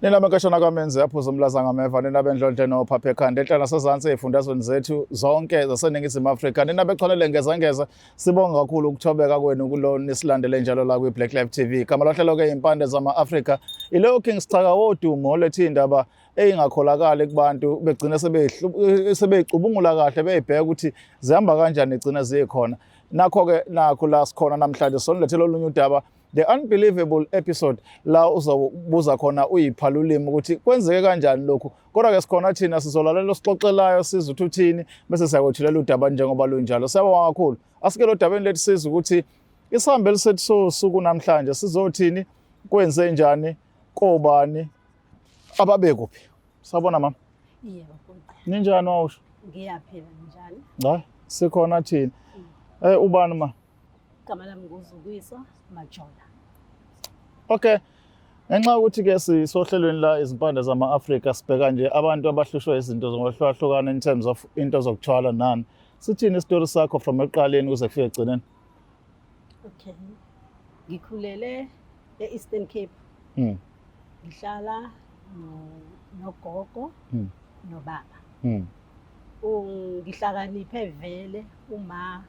Nina bakashona kwamenzi yaphuza umlaza ngameva nina bendlonhle nophaphe ekhanda ehlala sezantsi ezifundazweni zethu zonke zaseNingizimu Afrika nina bexolele ngezangeza sibonga kakhulu ukuthobeka kwenu kulo nisilandele njalo la kwi-Black Live TV igama lahlelo-ke impande zama-Afrika ileyo King Sicaka wodumo oletha iy'ndaba ey'ngakholakali kubantu begcine sebey'cubungula kahle bey'bheka ukuthi zihamba kanjani igcine zikhona. Nakho-ke nakho la sikhona namhlanje sonilethela olunye udaba, the unbelievable episode la uzobuza khona uyiphala ulimi ukuthi kwenzeke kanjani lokhu, kodwa-ke sikhona thina sizolalela osixoxelayo sizwe ukuthi uthini bese siyakothulela udaba njengoba lunjalo. Siyabonga kakhulu. Asike lo dabeni lethu sizwe ukuthi isihambe lisethu sosuku namhlanje sizothini, kwenze njani, kobani, ababekuphi. Sabona mama. Yebo. Ninjani wawusho? Ngiyaphila njani? Hayi, sikhona thina. Ubani ma? Igama lami nguZukiswa Majola. Okay. Ngenxa ukuthi-ke sisohlelweni la izimpande zama-Afrika sibheka nje abantu abahlushwe izinto zokwahlukahlukana in terms of into zokuthwala nani. Sithini isitori sakho from ekuqaleni kuze kufike egcineni? Okay. Ngikhulele e-Eastern Cape. Ngihlala nogogo nobaba. Ngihlakaniphe vele uma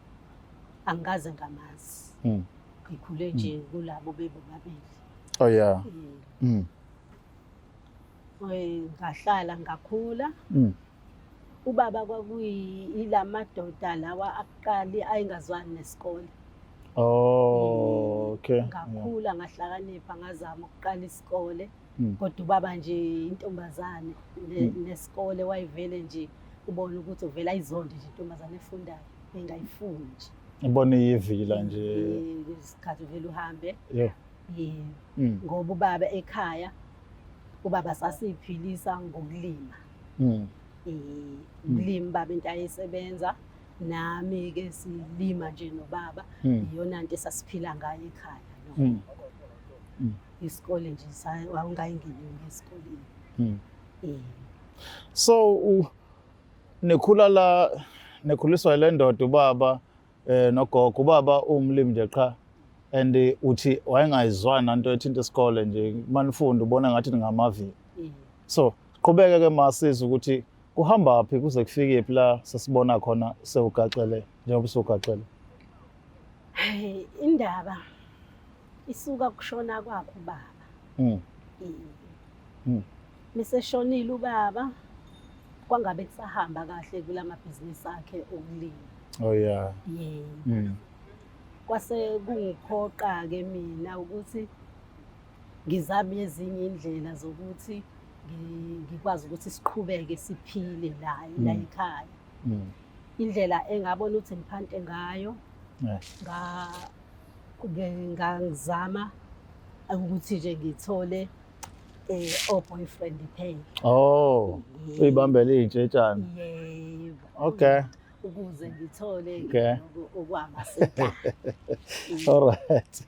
angaze ngamazi. Ngikhule nje kulabo bebobabili. Oh yeah. Ngahlala ngakhula. Ubaba kwakuyila madoda lawa aqali ayengazwani nesikole. Oh, okay. Ngakhula ngahlakanipha ngazama ukuqala isikole. Kodwa ubaba nje intombazane nesikole wayivele nje ubona ukuthi uvela ayizonde nje intombazane efundayo engayifuni nje. Ibona iyivila nje. Isikhathi uvela uhambe. Yeah. Ngoba ubaba ekhaya ubaba sasiphilisa ngokulima. Ukulima baba into ayisebenza nami ke silima nje nobaba iyona into esasiphila ngayo ekhaya. Isikole nje awungayingeni ngesikoleni. So nekhula la nekhuliswa ile ndoda ubaba nogogo, ubaba umlimi nje qha and uthi wayengayizwani nanto ethinta isikole nje manifunda ubona ngathi ningamavili. So siqhubeke ke masizwe ukuthi kuhamba phi kuze kufike phi la sesibona khona sewugacele njengoba usugacele. Indaba isuka kushona kwakhe ubaba. Meseshonile ubaba kwangabe kusahamba kahle kulamabhizinisi akhe okulima. Oh yeah. Kwase kungiphoqa ke mina ukuthi ngizame ezinye indlela zokuthi ngikwazi ukuthi siqhubeke siphile la ekhaya. Indlela engabona ukuthi ngiphante ngayo ngangizama ukuthi nje ngithole boyfriend phela. Oh, uyibambele iy'ntshetshana. Yebo. Okay. Ukuze ngithole okwamaseka. All right.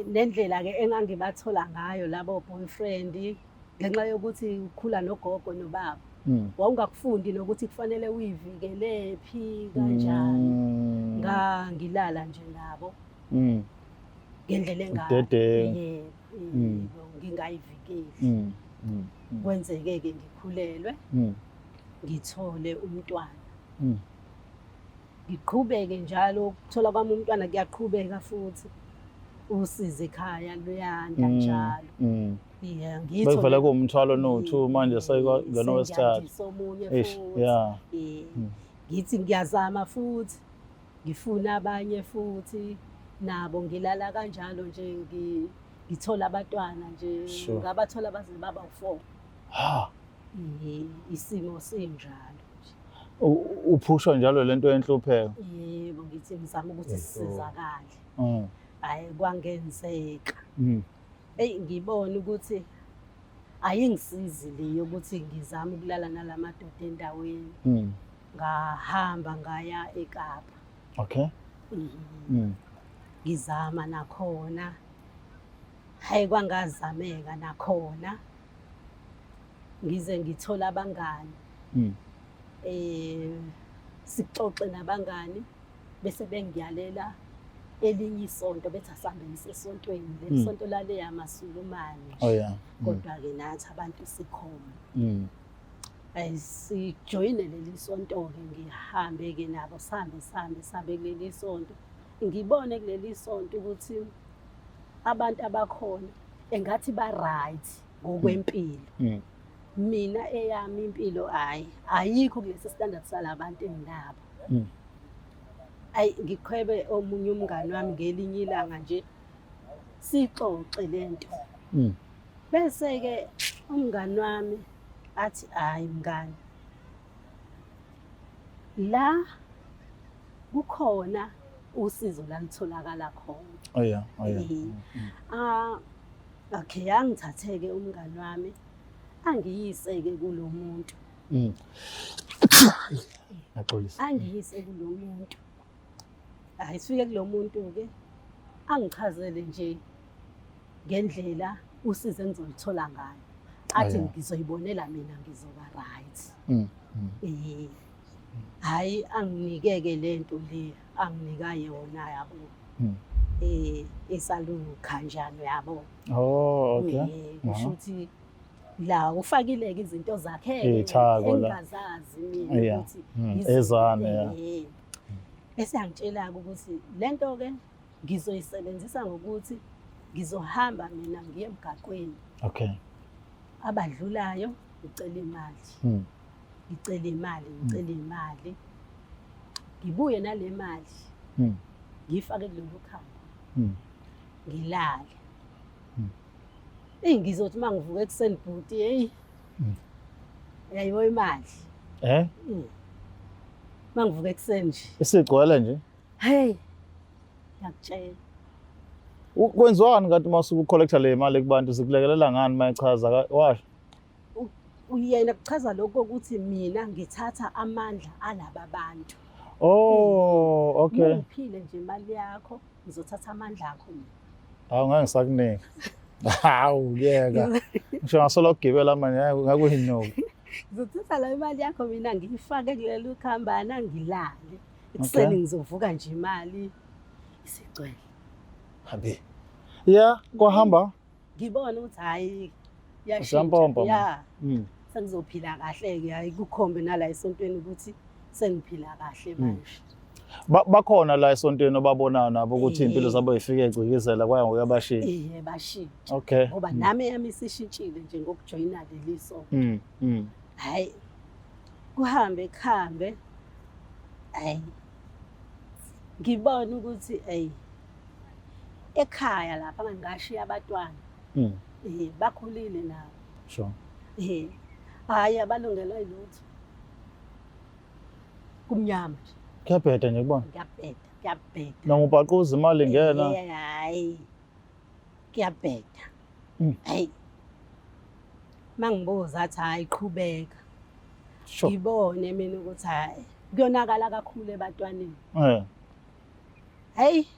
Nendlela ke engangibathola ngayo labo boyfriend ngenxa yokuthi ukhula nogogo nobaba. Wawungakufundi nokuthi kufanele uyivikele phi kanjani. Ngangilala nje nabo. Ngendlela ngingayivikeli. Kwenzeke ke ngikhulelwe. Ngithole umntwana. Ngiqhubeke njalo ukuthola kwami umntwana kuyaqhubeka futhi usize ekhaya luyanda njalo. Ngithole bekuvela kuwumthwalo no2 manje sekungena wesithathu. Somunye futhi. Ngithi ngiyazama futhi ngifuna abanye futhi nabo ngilala kanjalo nje ngithola abantwana nje ngabathola baze baba u4. Isimo sinjalo nje. Uphushwa njalo lento yenhlupheko. Yebo, ngithi ngizama ukuthi sisizakale. Hayi kwangenzeka. Ngibona ukuthi ayingisizi leyo ukuthi ngizama ukulala nalamadoda endaweni. Ngahamba ngaya eKapa. Okay. Ngizama nakhona. Hayi kwangazameka nakhona. Ngize ngithola abangani. Sixoxe nabangani bese bengiyalela elinye isonto bethi asihambise esontweni lesonto lale yamaSulumane. Oh yeah. Kodwa-ke nathi abantu sikhona. Sijoyine leli sonto-ke ngihambe-ke nabo sihambe kuleli sonto. Ngibone kuleli sonto ukuthi abantu abakhona engathi ba-right ngokwempilo. Mina eyami impilo ayikho kulesi standard salabantu enginabo. Ngikhwebe omunye umngani wami ngelinye ilanga nje sixoxe lento. Bese-ke umngani wami athi hayi mngani, la kukhona usizo lalitholakala khona. Oh yeah. Okay, angithathe-ke umngani wami angiyise-ke kulo muntu. Angiyise kulo muntu. Sifike kulo muntu-ke angichazele nje ngendlela usizo engizolithola ngayo. Athi ngizoyibonela mina ngizoba right. Hayi anginike-ke lento le anginika yona yabo. Esalungu kanjani yabo. Oh okay. Kusho ukuthi la ufakile-ke izinto zakhe engazazi mina ukuthi ezane. Bese angitshela-ke ukuthi lento-ke ngizoyisebenzisa ngokuthi ngizohamba mina ngiye emgaqweni. Okay. Abadlulayo ngicela imali. Ngibuye nale mali. Ngifake kulelo khamba. Ngilale. Ngizothi mangivuka ekuseni bhuti yayibo imali. Mangivuka ekuseni nje. Isigcwele nje. Hey. Ngiyakutshela. Kwenziwani kanti masuku ucollecta le mali kubantu sikulekelela ngani mayichaza washo? Uyena kuchaza lokho ukuthi mina ngithatha amandla alaba bantu. Oh, okay. Uphile nje imali yakho, ngizothatha amandla akho mina. Hawu ngeke ngisakunika. Hawu yeka. Ngisho ngasolo ukugibela manje ngakuyinoku. Ngizothatha la imali yakho mina ngiyifake kulelo khambana ngilale. Ekuseni ngizovuka nje imali isigcwele. Habi. Yeah, kwahamba. Ngibona ukuthi hayi yashintsha. Yeah. Sengizophila kahle-ke hayi kukhombe nala esontweni ukuthi sengiphila kahle manje. Bakhona la esontweni obabonayo nabo ukuthi impilo zabo zifike egcikizela kwaya ngoyabashintsha. Bashintsha. Okay. Ngoba nami yami isishintshile nje ngokujoyina leli sonto. Hayi kuhambe. Hayi ngibona ukuthi ekhaya lapha ngashiya abantwana. Bakhulile nabo. Sure. Hayi abalungelwa yilutho. Kumnyama nje. Kuyabheda nje kubona. Kuyabheda. Noma ubhaquza imali ngena. Hayi. Kuyabheda. Hayi. Mangibuza athi hayi qhubeka. Ngibone mina ukuthi hayi kuyonakala kakhulu ebantwaneni. Hayi.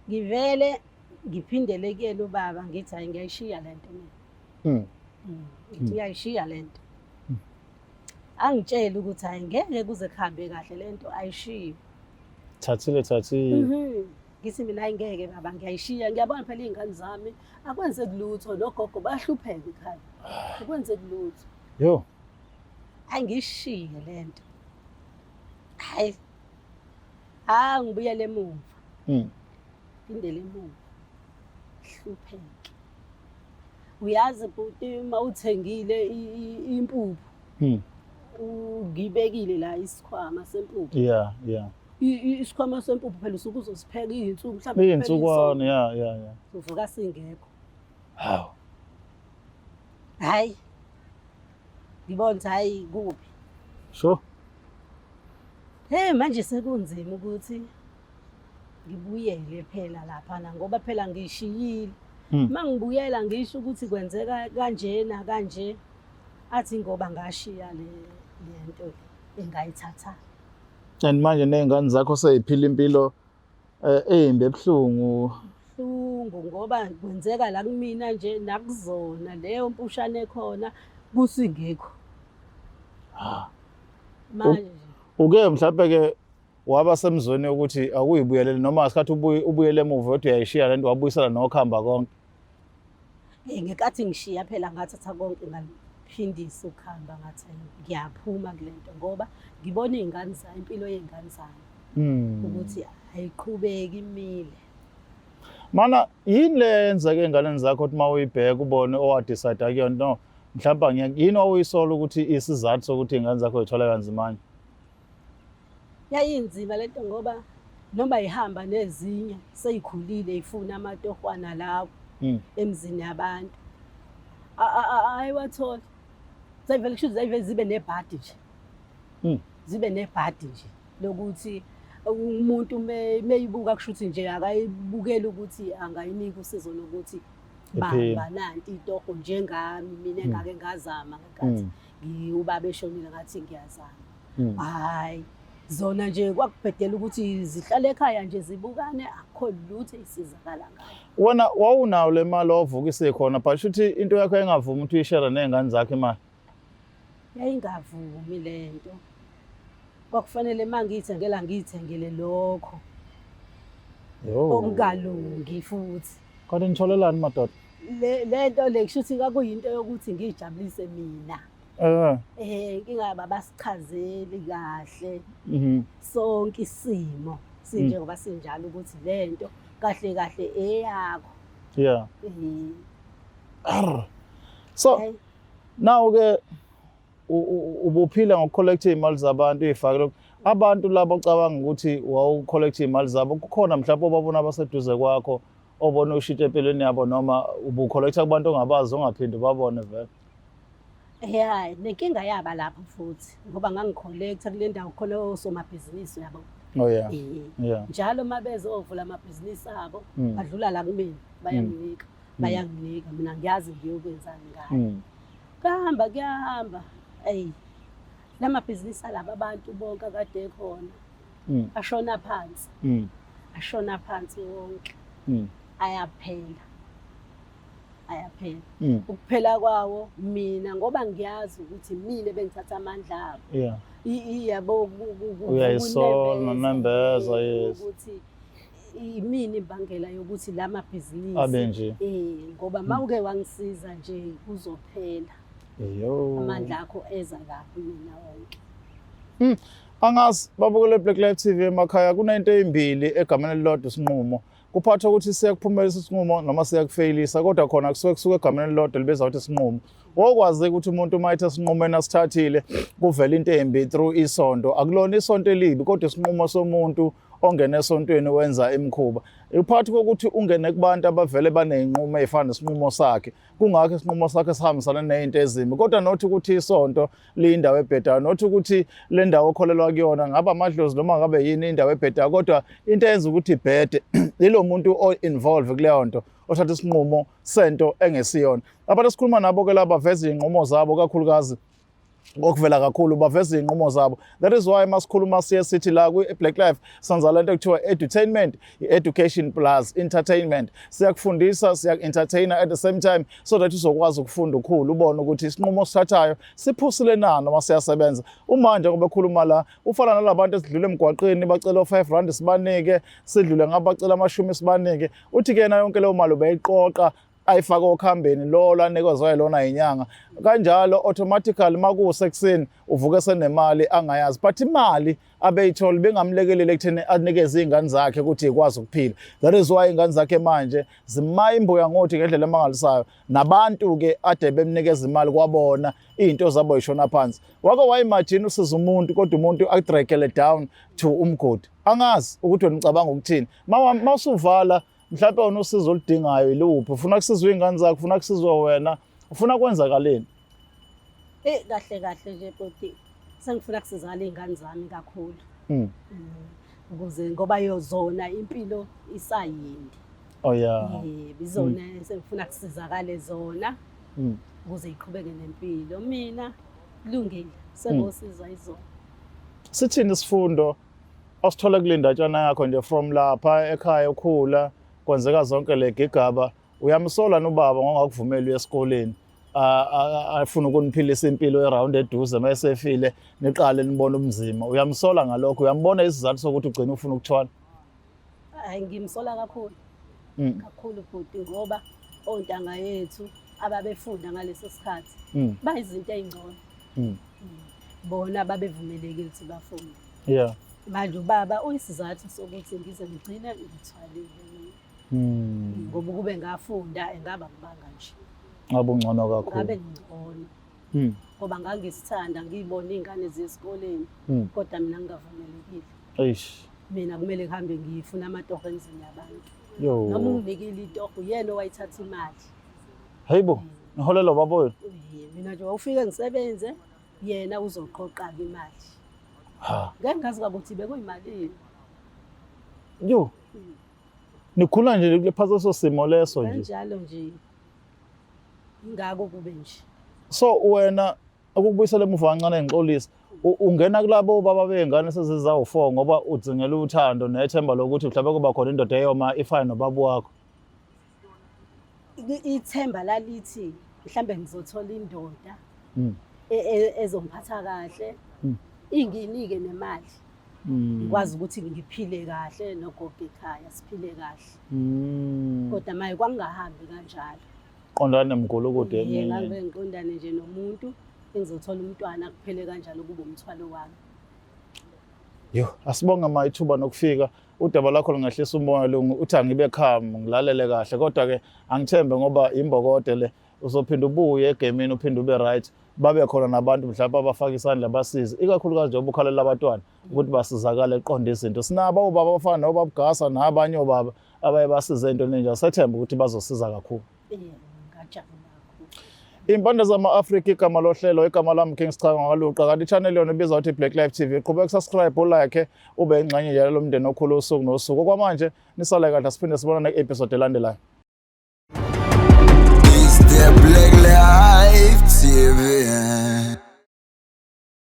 Ngivele ngiphindele kuyena ubaba ngithi hayi ngiyayishiya lento mina. Ngiyayishiya lento. Angitshela ukuthi hayi ngeke kuze kuhambe kahle lento ayishiye. Thathile. Ngithi mina hayi ngeke baba ngiyayishiya ngiyabona phela izingane zami akwenze kulutho nogogo bayahlupheka ekhaya. Akwenze kulutho. Yo. Angishiye lento. Hayi. Ngibuyele emuva. Indele emuva. Hlupheke. Uyazi bhuti uma uthengile impuphu. Ugibekile la isikhwama sempuphu. Yeah. Isikhwama sempuphu phela usuke uzosipheka izinsuku mhlawumbe izinsukwana yeah. Uvuka singekho. Hawu. Hayi. Ngibona hayi kuphi. Sure. Manje sekunzima ukuthi ngibuyele phela lapha ngoba phela ngishiyile. Mangibuyela ngisho ukuthi kwenzeka kanje athi ngoba ngashiya lento engayithatha. And manje nezingane zakho seyiphila impilo embi ebuhlungu. Ngoba kwenzeka la kumina nje nakuzona leyo mpushane khona kusingekho. Manje uke mhlawumbe ke waba semzweni ukuthi akuyibuyelele noma ngesikhathi ubuyele emuva kodwa uyayishiya lento wabuyisela nokuhamba konke? Ngekathi ngishiya phela ngathatha konke ngaliphindisa ukuhamba ngathi ngiyaphuma kule nto ngoba ngibona iy'ngane zami, impilo yey'ngane zami ukuthi ayiqhubeki imile. Mana yini le yenzeke ey'nganeni zakho ukuthi uma uyibheka ubone owadicide kuyona no mhlawumbe yini owuyisola ukuthi isizathu sokuthi iy'ngane zakho y'thole kanzimanye? Yayinzima le nto ngoba noma ihamba nezinye seyikhulile ifuna amatohwana lawo emzini yabantu ayiwathola. Zayivele kusho zayivele zibe nebhadi nje. Zibe nebhadi nje lokuthi umuntu meyibuka kusho ukuthi nje akayibukeli ukuthi angayinika usizo lokuthi bamba nanti itoho njengami mina engake ngazama ngenkathi ubaba eshonile ngathi ngiyazama. Hayi zona nje kwakubhedela ukuthi zihlale ekhaya nje zibukane akho lutho isizakala ngayo. Wena wawunawo le mali ovukise khona but shuthi into yakho engavumi ukuthi uyishare nezingane zakhe imali? Yayingavumi lento. Kwakufanele ngiyithengele lokho. Okungalungi futhi. Kanti nitholelani madoda? Lento le kushuthi kakuyinto yokuthi ngijabulise mina. Ngingaba basichazeli kahle sonke isimo sinjengoba sinjalo ukuthi lento kahle kahle eyakho. Yeah. So now ke ubuphila ngokucollecta imali zabantu ifake abantu labo ocabanga ukuthi wawucollecta imali zabo kukhona mhlawumbe obabona abaseduze kwakho obona ushintshe empilweni yabo noma ubucollecta kubantu ongabazi ongaphindi babone vele? Yeah, nenkinga yaba lapho futhi ngoba ngangicollecta kule ndawo khona osomabhizinisi yabo. Oh yeah. Yeah. Njalo mabezovula amabhizinisi abo badlula la kumina bayanginika mina ngiyazi ngiyokwenzani ngayo. Kuyahamba lamabhizinisi alaba abantu bonke akade ekhona ashona phansi wonke ayaphela. Ukuphela kwawo mina ngoba ngiyazi ukuthi mina bengithatha amandla abo. Yabo uyayisola nembeza yes. Ukuthi imini imbangela yokuthi la mabhizinisi abe nje ngoba mawuke wangisiza nje kuzophela. Amandla akho eza laphi mina wonke. Angazi babukele Black Life TV emakhaya kunento ezimbili egameni elilodwa isinqumo. Kuphatha ukuthi siyakuphumelisa isinqumo noma siyakufailisa kodwa khona kusuke egameni elilodwa libeza ukuthi isinqumo. Okwazi ukuthi umuntu uma ethe isinqumweni asithathile kuvela into embi through isonto akulona isonto elibi kodwa isinqumo somuntu ongena esontweni wenza imikhuba. Uphathi kokuthi ungene kubantu abavele baneyinqumo ezifana nesinqumo sakhe kungakho isinqumo sakhe sihambisana nezinto ezimbi kodwa nothi ukuthi isonto liyindawo ebhedayo nothi ukuthi le ndawo okholelwa kuyona ngaba amadlozi noma ngabe yini indawo ebhedayo kodwa into eyenza ukuthi ibhede yilo muntu o-involve kuleyo nto othatha isinqumo sento engesiyona. Abantu esikhuluma nabo ke laba baveza izinqumo zabo kakhulukazi okuvela kakhulu baveza izinqumo zabo. That is why masikhuluma sithi la ku Black Life senza lento ekuthiwa edutainment, education plus entertainment. Siyakufundisa, siyak-entertainer at the same time so that uzokwazi ukufunda ukukhulu ubone ukuthi isinqumo sithathayo siphusile na noma siyasebenza. Umanje ngoba ekhuluma la ufana nalabantu esidlule emgwaqeni bacela R5 sibanike, sidlule ngabacela amashumi sibanike. Uthi ke na yonke leyo mali beyiqoqa ayifaka okuhambeni lo lanikezwe lona inyanga kanjalo automatically makusekuseni uvuke senemali angayazi but imali abeyithola bengamlekelele ekutheni anikeze izingane zakhe ukuthi ikwazi ukuphila. That is why ingane zakhe manje zimayimbuya ngothi ngendlela emangalisayo nabantu ke ade bemnikeza imali kwabona izinto zabo yishona phansi. Wake wayimagine usiza umuntu kodwa umuntu adrekele down to umgodi. Angazi ukuthi wena ucabanga ukuthini mawusuvala mhlawumbe unosizo oludingayo iluphi ufuna kusizwe izingane zakho ufuna kusizwe wena ufuna kwenzakaleni? Kahle nje boti sengifuna kusizakala izingane zami kakhulu ukuze ngoba yozona impilo isayindi. Oh yeah. Bizona sengifuna kusizakale zona ukuze iqhubeke nempilo. Mina kulungile sengosiza izona. Sithini isifundo osithola kule ndatshana yakho nje from lapha ekhaya ukhula kwenzeka zonke le gigaba uyamsola nobaba ngokuvumela esikoleni afuna ukuniphilisa impilo eround eduze mayesefile niqale nibona umzima uyamsola ngalokho uyambona isizathu sokuthi ugcine ufuna ukuthwala Hayi ngimsola kakhulu kakhulu futhi ngoba ontanga yethu ababefunda ngaleso sikhathi bayizinto ezingcono bona babevumelekile ukuthi bafunde yeah manje ubaba uyisizathu sokuthi ngize ngigcine ngithwalile ngoba kube ngafunda engaba ngibanga nje ngabe ungcono kakhulu ngabe ngcono ngoba ngangisithanda ngiyibona izingane zesikoleni kodwa mina ngingavumelekile eish mina kumele ngihambe ngiyifuna amatoho endlini yabantu yo noma unginikile itoho uyena owayithatha imali hayibo niholela baba wena mina nje ufike ngisebenze yena uzoqoqa imali ha ngeke ngazi kabi ukuthi bekuyimali yo nikhula nje lephaza sosimo leso nje kanjalo nje ingako kube nje so wena akukubuyisela emuva kancane ngixolisa ungena kulabo baba bengane sezizawu4 ngoba udzingela uthando nethemba lokuthi mhlawumbe kuba khona indoda eyoma ifine nobaba wakho ithemba lalithi mhlambe ngizothola indoda ezongiphatha kahle inginike nemali ngikwazi ukuthi ngiphile kahle nogogo ekhaya siphile kahle kodwa maye kwangahambi kanjalo qondane mgulukude ngabe ngiqondane nje nomuntu engizothola umntwana kuphele kanjalo kube umthwalo wami yo asibonga mayithuba nokufika udaba lakho lingahlisa umoya lungu uthi angibe calm ngilalele kahle kodwa ke angithembe ngoba imbokode le uzophinda ubuye egameni uphinde ube right babe khona nabantu mhlawumbe abafaka isandla basize ikakhulukazi njengoba ukhalela abantwana ukuthi basizakale eqonda izinto sinabo ubaba abafana nobabugasa nabanye obaba abaye basize into enenja sethemba ukuthi bazosiza kakhulu ngajabula impande zama-Afrika igama lohlelo igama lami King Sichaka Ngakaluqa kanti i-channel yona ibizwa ukuthi Black Life TV qhubeka ukusubscribe ulike ube ingxenye njalo lomndeni okhulu usuku nosuku okwamanje nisale kahle siphinde sibonane ku-episode elandelayo